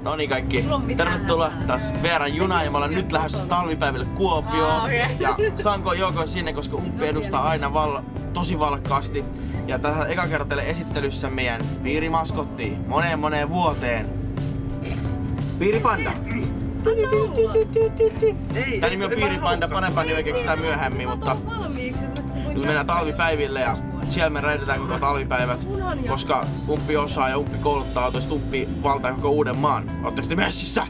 No niin kaikki, tervetuloa taas Veeran junaan ja mä olen nyt lähdössä talvipäiville Kuopioon. Ja Sanko Jouko sinne, koska Umppi edustaa aina tosi valkkaasti. Ja tässä eka kerta teille esittelyssä meidän piirimaskotti moneen vuoteen. Piiripanda. Tää nimi on Piiripanda, parempaa nimeä keksitään myöhemmin, mutta nyt mennään talvipäiville ja siellä me räjätetään koko talvipäivät, koska Umppi osaa ja Umppi kouluttaa, toista Umppi valtaa koko Uudenmaan. Ootteko te messissä?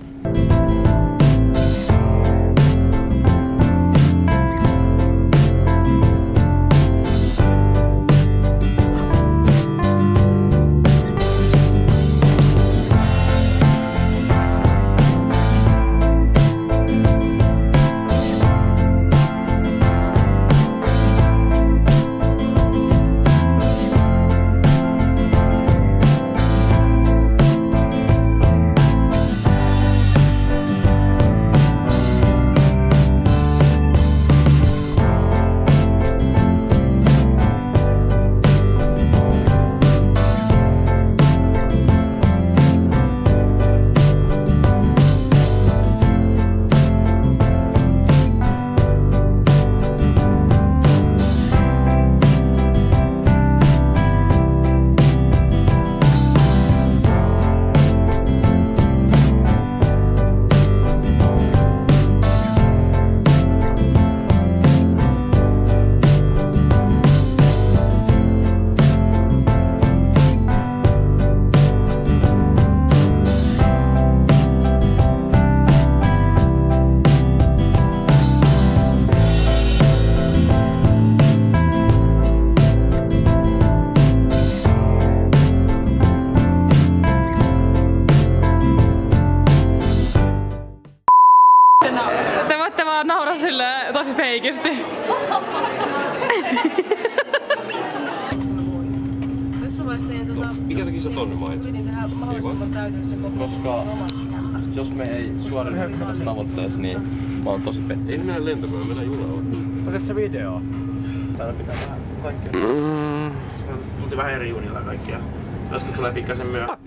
Te voitte vaan nauraa silleen tosi feikisti. Mikä takia sä tonne mainitsit? Koska jos me ei suoriudu tästä tavoitteesta, niin mä oon tosi pettynyt. Ei ne mennä lentokoneella, mennään junalla. Otat sä video? Täällä pitää vähän kaikkea. Tultiin vähän eri junilla kaikkia. Joskus tulee pikkasen myöhään.